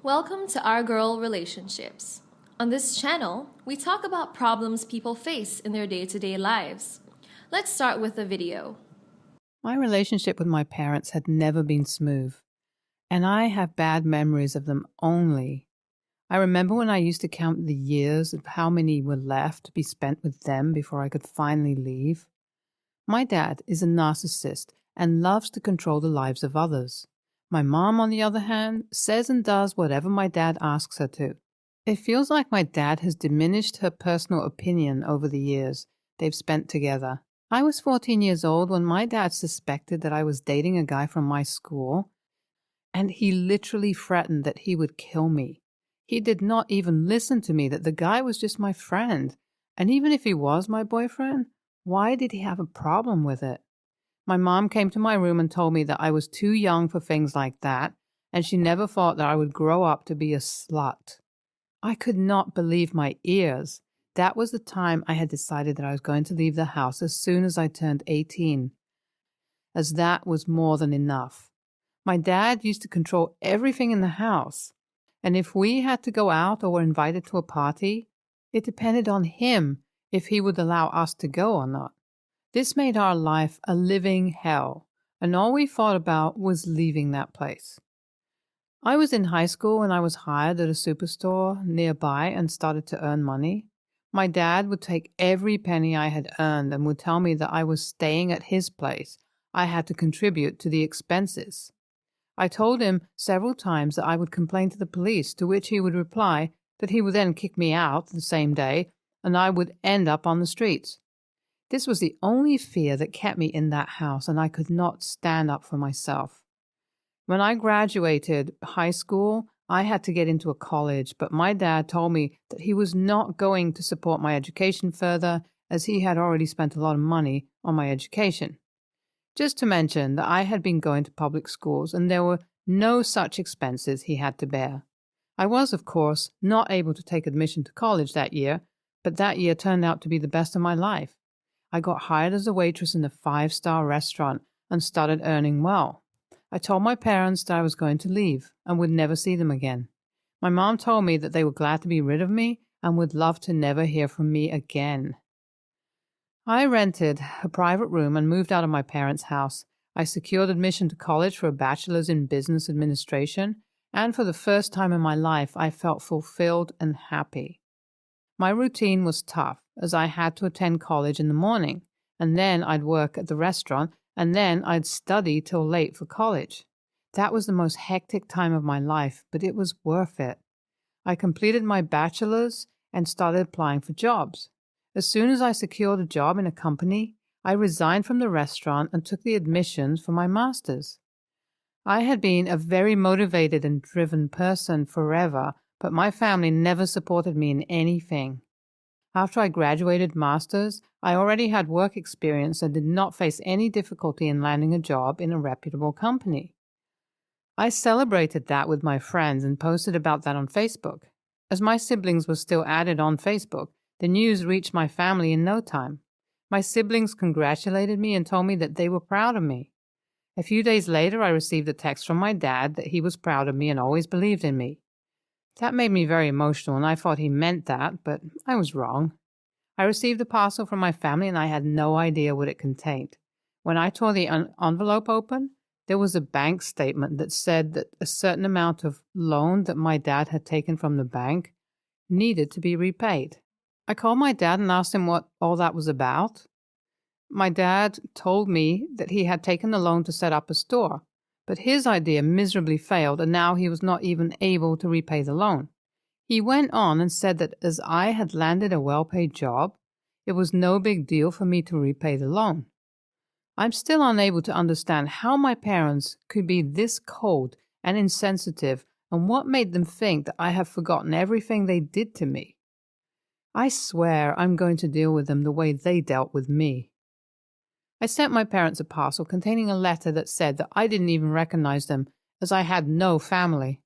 Welcome to Our Girl Relationships. On this channel, we talk about problems people face in their day-to-day lives. Let's start with a video. My relationship with my parents had never been smooth, and I have bad memories of them only. I remember when I used to count the years of how many were left to be spent with them before I could finally leave. My dad is a narcissist and loves to control the lives of others. My mom, on the other hand, says and does whatever my dad asks her to. It feels like my dad has diminished her personal opinion over the years they've spent together. I was 14 years old when my dad suspected that I was dating a guy from my school, and he literally threatened that he would kill me. He did not even listen to me, that the guy was just my friend. And even if he was my boyfriend, why did he have a problem with it? My mom came to my room and told me that I was too young for things like that, and she never thought that I would grow up to be a slut. I could not believe my ears. That was the time I had decided that I was going to leave the house as soon as I turned 18, as that was more than enough. My dad used to control everything in the house, and if we had to go out or were invited to a party, it depended on him if he would allow us to go or not. This made our life a living hell, and all we thought about was leaving that place. I was in high school when I was hired at a superstore nearby and started to earn money. My dad would take every penny I had earned and would tell me that I was staying at his place. I had to contribute to the expenses. I told him several times that I would complain to the police, to which he would reply that he would then kick me out the same day and I would end up on the streets. This was the only fear that kept me in that house, and I could not stand up for myself. When I graduated high school, I had to get into a college, but my dad told me that he was not going to support my education further, as he had already spent a lot of money on my education. Just to mention that I had been going to public schools and there were no such expenses he had to bear. I was, of course, not able to take admission to college that year, but that year turned out to be the best of my life. I got hired as a waitress in a 5-star restaurant and started earning well. I told my parents that I was going to leave and would never see them again. My mom told me that they were glad to be rid of me and would love to never hear from me again. I rented a private room and moved out of my parents' house. I secured admission to college for a bachelor's in business administration, and for the first time in my life, I felt fulfilled and happy. My routine was tough, as I had to attend college in the morning, and then I'd work at the restaurant, and then I'd study till late for college. That was the most hectic time of my life, but it was worth it. I completed my bachelor's and started applying for jobs. As soon as I secured a job in a company, I resigned from the restaurant and took the admissions for my master's. I had been a very motivated and driven person forever, but my family never supported me in anything. After I graduated master's, I already had work experience and did not face any difficulty in landing a job in a reputable company. I celebrated that with my friends and posted about that on Facebook. As my siblings were still added on Facebook, the news reached my family in no time. My siblings congratulated me and told me that they were proud of me. A few days later, I received a text from my dad that he was proud of me and always believed in me. That made me very emotional, and I thought he meant that, but I was wrong. I received a parcel from my family, and I had no idea what it contained. When I tore the envelope open, there was a bank statement that said that a certain amount of loan that my dad had taken from the bank needed to be repaid. I called my dad and asked him what all that was about. My dad told me that he had taken the loan to set up a store, but his idea miserably failed, and now he was not even able to repay the loan. He went on and said that as I had landed a well-paid job, it was no big deal for me to repay the loan. I'm still unable to understand how my parents could be this cold and insensitive, and what made them think that I have forgotten everything they did to me. I swear I'm going to deal with them the way they dealt with me. I sent my parents a parcel containing a letter that said that I didn't even recognize them, as I had no family.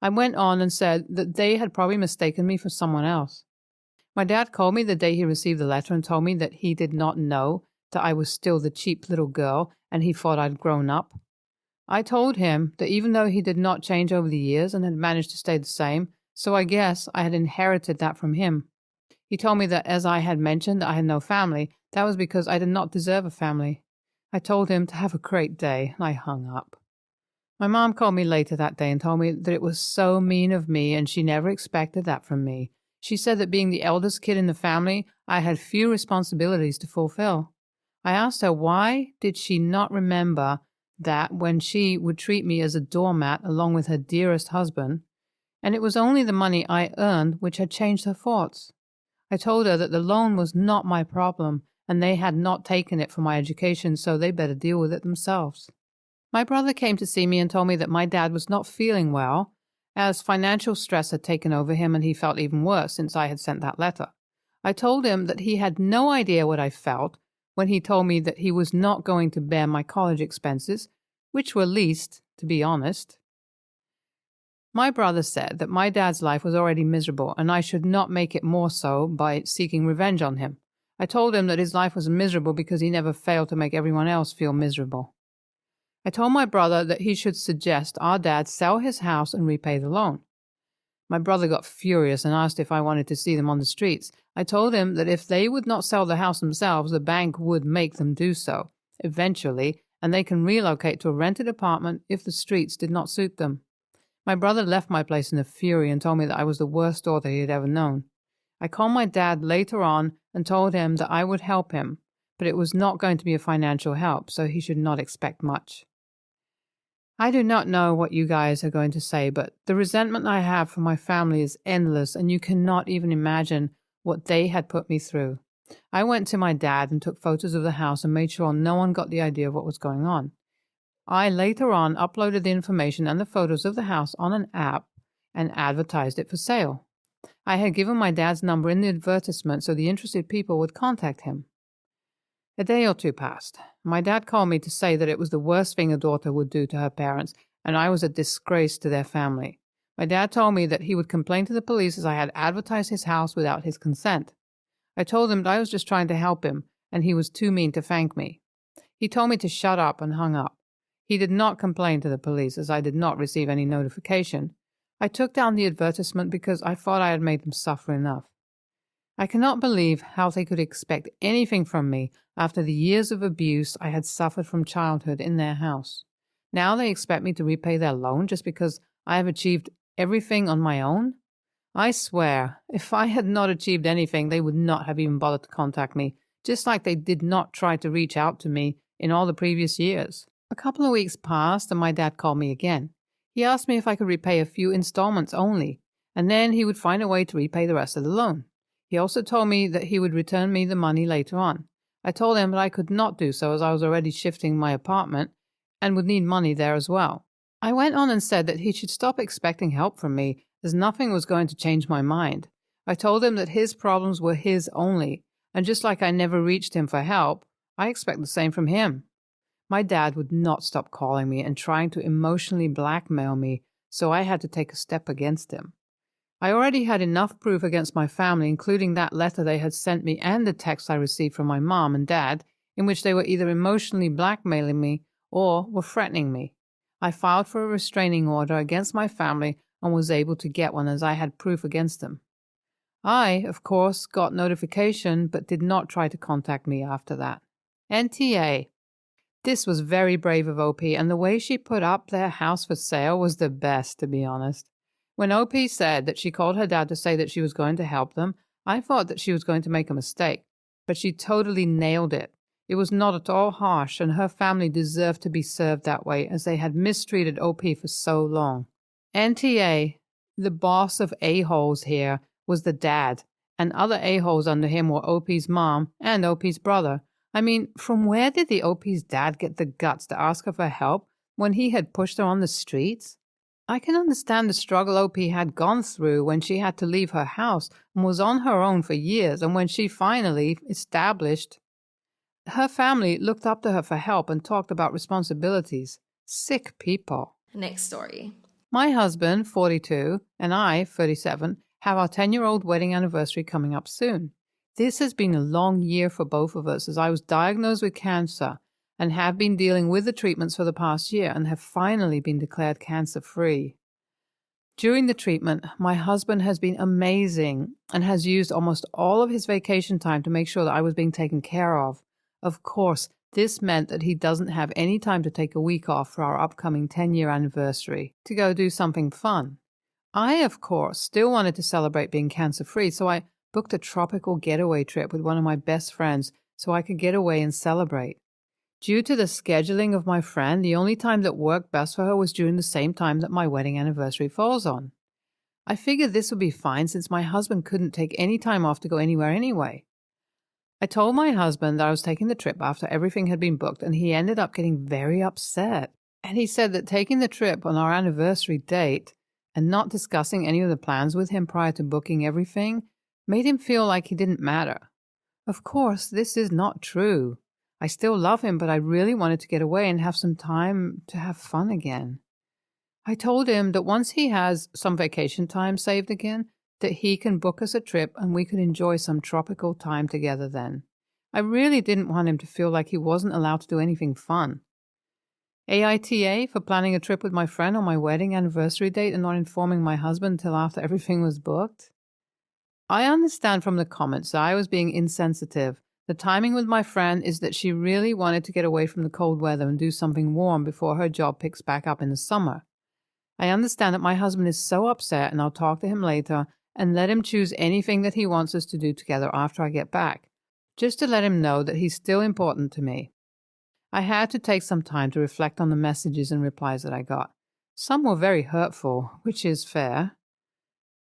I went on and said that they had probably mistaken me for someone else. My dad called me the day he received the letter and told me that he did not know that I was still the cheap little girl and he thought I'd grown up. I told him that even though he did not change over the years and had managed to stay the same, so I guess I had inherited that from him. He told me that as I had mentioned that I had no family, that was because I did not deserve a family. I told him to have a great day, and I hung up. My mom called me later that day and told me that it was so mean of me and she never expected that from me. She said that being the eldest kid in the family, I had few responsibilities to fulfill. I asked her why did she not remember that when she would treat me as a doormat along with her dearest husband, and it was only the money I earned which had changed her thoughts. I told her that the loan was not my problem and they had not taken it for my education, so they better deal with it themselves. My brother came to see me and told me that my dad was not feeling well, as financial stress had taken over him and he felt even worse since I had sent that letter. I told him that he had no idea what I felt when he told me that he was not going to bear my college expenses, which were least, to be honest. My brother said that my dad's life was already miserable and I should not make it more so by seeking revenge on him. I told him that his life was miserable because he never failed to make everyone else feel miserable. I told my brother that he should suggest our dad sell his house and repay the loan. My brother got furious and asked if I wanted to see them on the streets. I told him that if they would not sell the house themselves, the bank would make them do so, eventually, and they can relocate to a rented apartment if the streets did not suit them. My brother left my place in a fury and told me that I was the worst daughter he had ever known. I called my dad later on and told him that I would help him, but it was not going to be a financial help, so he should not expect much. I do not know what you guys are going to say, but the resentment I have for my family is endless, and you cannot even imagine what they had put me through. I went to my dad and took photos of the house and made sure no one got the idea of what was going on. I later on uploaded the information and the photos of the house on an app and advertised it for sale. I had given my dad's number in the advertisement so the interested people would contact him. A day or two passed. My dad called me to say that it was the worst thing a daughter would do to her parents, and I was a disgrace to their family. My dad told me that he would complain to the police as I had advertised his house without his consent. I told him that I was just trying to help him, and he was too mean to thank me. He told me to shut up and hung up. He did not complain to the police as I did not receive any notification. I took down the advertisement because I thought I had made them suffer enough. I cannot believe how they could expect anything from me after the years of abuse I had suffered from childhood in their house. Now they expect me to repay their loan just because I have achieved everything on my own? I swear, if I had not achieved anything, they would not have even bothered to contact me, just like they did not try to reach out to me in all the previous years. A couple of weeks passed and my dad called me again. He asked me if I could repay a few installments only, and then he would find a way to repay the rest of the loan. He also told me that he would return me the money later on. I told him that I could not do so as I was already shifting my apartment and would need money there as well. I went on and said that he should stop expecting help from me as nothing was going to change my mind. I told him that his problems were his only, and just like I never reached him for help, I expect the same from him. My dad would not stop calling me and trying to emotionally blackmail me, so I had to take a step against him. I already had enough proof against my family, including that letter they had sent me and the text I received from my mom and dad, in which they were either emotionally blackmailing me or were threatening me. I filed for a restraining order against my family and was able to get one as I had proof against them. I, of course, got notification but did not try to contact me after that. NTA. This was very brave of OP, and the way she put up their house for sale was the best, to be honest. When OP said that she called her dad to say that she was going to help them, I thought that she was going to make a mistake, but she totally nailed it. It was not at all harsh, and her family deserved to be served that way as they had mistreated OP for so long. NTA, the boss of a-holes here, was the dad, and other a-holes under him were OP's mom and OP's brother. I mean, from where did the OP's dad get the guts to ask her for help when he had pushed her on the streets? I can understand the struggle OP had gone through when she had to leave her house and was on her own for years, and when she finally established. Her family looked up to her for help and talked about responsibilities. Sick people. Next story. My husband, 42, and I, 37, have our 10-year-old wedding anniversary coming up soon. This has been a long year for both of us, as I was diagnosed with cancer and have been dealing with the treatments for the past year and have finally been declared cancer-free. During the treatment, my husband has been amazing and has used almost all of his vacation time to make sure that I was being taken care of. Of course, this meant that he doesn't have any time to take a week off for our upcoming 10-year anniversary to go do something fun. I, of course, still wanted to celebrate being cancer-free, so I booked a tropical getaway trip with one of my best friends so I could get away and celebrate. Due to the scheduling of my friend, the only time that worked best for her was during the same time that my wedding anniversary falls on. I figured this would be fine since my husband couldn't take any time off to go anywhere anyway. I told my husband that I was taking the trip after everything had been booked, and he ended up getting very upset. And he said that taking the trip on our anniversary date and not discussing any of the plans with him prior to booking everything made him feel like he didn't matter. Of course, this is not true. I still love him, but I really wanted to get away and have some time to have fun again. I told him that once he has some vacation time saved again, that he can book us a trip and we could enjoy some tropical time together then. I really didn't want him to feel like he wasn't allowed to do anything fun. AITA for planning a trip with my friend on my wedding anniversary date and not informing my husband until after everything was booked. I understand from the comments that I was being insensitive. The timing with my friend is that she really wanted to get away from the cold weather and do something warm before her job picks back up in the summer. I understand that my husband is so upset, and I'll talk to him later and let him choose anything that he wants us to do together after I get back, just to let him know that he's still important to me. I had to take some time to reflect on the messages and replies that I got. Some were very hurtful, which is fair.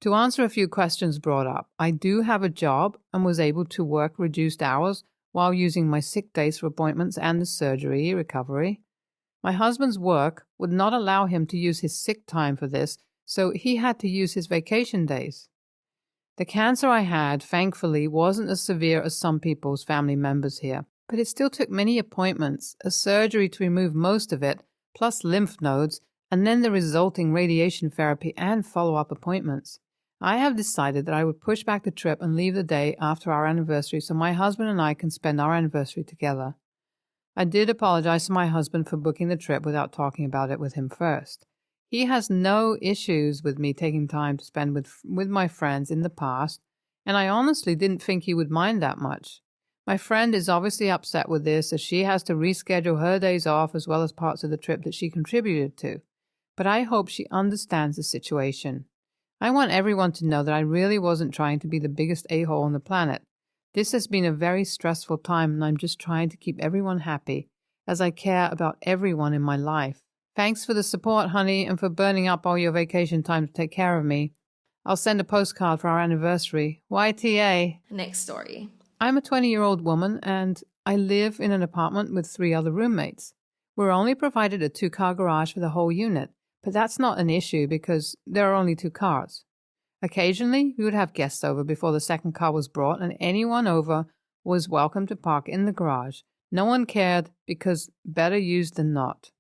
To answer a few questions brought up, I do have a job and was able to work reduced hours while using my sick days for appointments and the surgery recovery. My husband's work would not allow him to use his sick time for this, so he had to use his vacation days. The cancer I had, thankfully, wasn't as severe as some people's family members here, but it still took many appointments, a surgery to remove most of it, plus lymph nodes, and then the resulting radiation therapy and follow-up appointments. I have decided that I would push back the trip and leave the day after our anniversary so my husband and I can spend our anniversary together. I did apologize to my husband for booking the trip without talking about it with him first. He has no issues with me taking time to spend with my friends in the past, and I honestly didn't think he would mind that much. My friend is obviously upset with this as she has to reschedule her days off as well as parts of the trip that she contributed to, but I hope she understands the situation. I want everyone to know that I really wasn't trying to be the biggest a-hole on the planet. This has been a very stressful time, and I'm just trying to keep everyone happy, as I care about everyone in my life. Thanks for the support, honey, and for burning up all your vacation time to take care of me. I'll send a postcard for our anniversary. YTA. Next story. I'm a 20-year-old woman, and I live in an apartment with 3 other roommates. We're only provided a 2-car garage for the whole unit, but that's not an issue because there are only 2 cars. Occasionally, we would have guests over before the 2nd car was brought, and anyone over was welcome to park in the garage. No one cared because better used than not.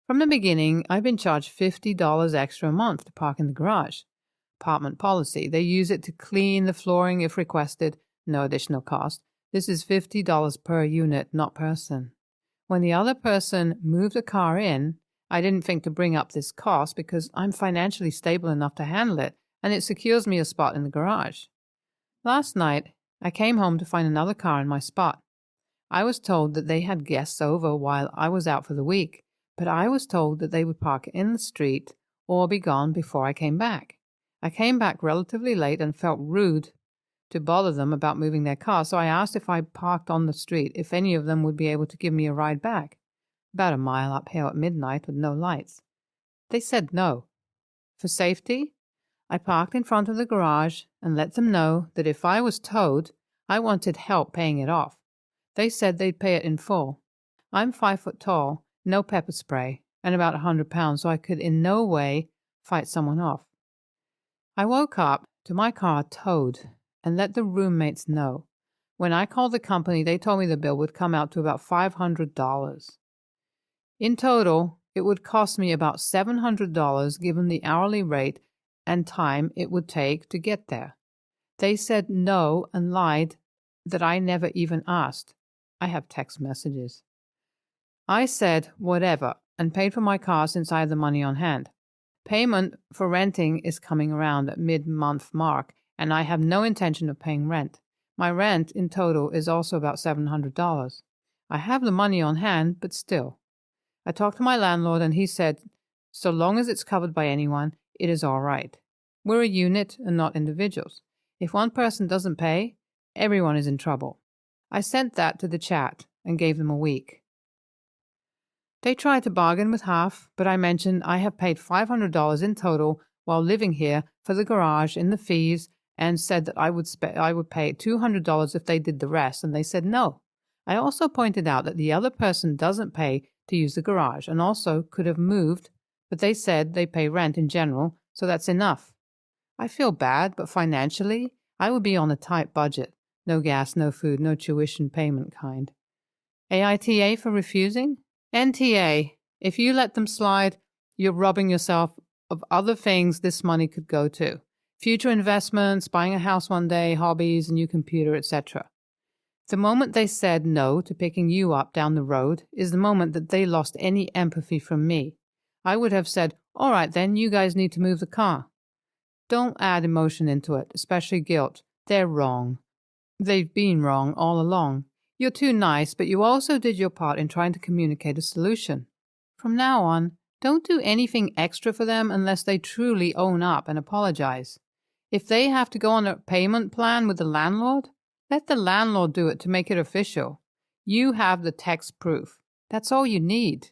From the beginning, I've been charged $50 extra a month to park in the garage. Apartment policy. They use it to clean the flooring if requested, no additional cost. This is $50 per unit, not person. When the other person moved a car in, I didn't think to bring up this cost because I'm financially stable enough to handle it, and it secures me a spot in the garage. Last night, I came home to find another car in my spot. I was told that they had guests over while I was out for the week, but I was told that they would park in the street or be gone before I came back. I came back relatively late and felt rude to bother them about moving their car, so I asked if I parked on the street if any of them would be able to give me a ride back, about a mile uphill at midnight with no lights. They said no. For safety, I parked in front of the garage and let them know that if I was towed, I wanted help paying it off. They said they'd pay it in full. I'm 5 foot tall, no pepper spray, and about 100 pounds, so I could in no way fight someone off. I woke up to my car towed and let the roommates know. When I called the company, they told me the bill would come out to about $500. In total, it would cost me about $700 given the hourly rate and time it would take to get there. They said no and lied that I never even asked. I have text messages. I said, whatever, and paid for my car since I had the money on hand. Payment for renting is coming around at mid-month mark, and I have no intention of paying rent. My rent in total is also about $700. I have the money on hand, but still. I talked to my landlord, and he said, so long as it's covered by anyone, it is all right. We're a unit and not individuals. If one person doesn't pay, everyone is in trouble. I sent that to the chat and gave them a week. They tried to bargain with half, but I mentioned I have paid $500 in total while living here for the garage and the fees, and said that I would pay $200 if they did the rest, and they said no. I also pointed out that the other person doesn't pay to use the garage and also could have moved, but they said they pay rent in general, so that's enough. I feel bad, but financially, I would be on a tight budget. No gas, no food, no tuition payment kind. AITA for refusing? NTA. If you let them slide, you're robbing yourself of other things this money could go to. Future investments, buying a house one day, hobbies, a new computer, etc. The moment they said no to picking you up down the road is the moment that they lost any empathy from me. I would have said, all right then, you guys need to move the car. Don't add emotion into it, especially guilt. They're wrong. They've been wrong all along. You're too nice, but you also did your part in trying to communicate a solution. From now on, don't do anything extra for them unless they truly own up and apologize. If they have to go on a payment plan with the landlord, let the landlord do it to make it official. You have the text proof. That's all you need.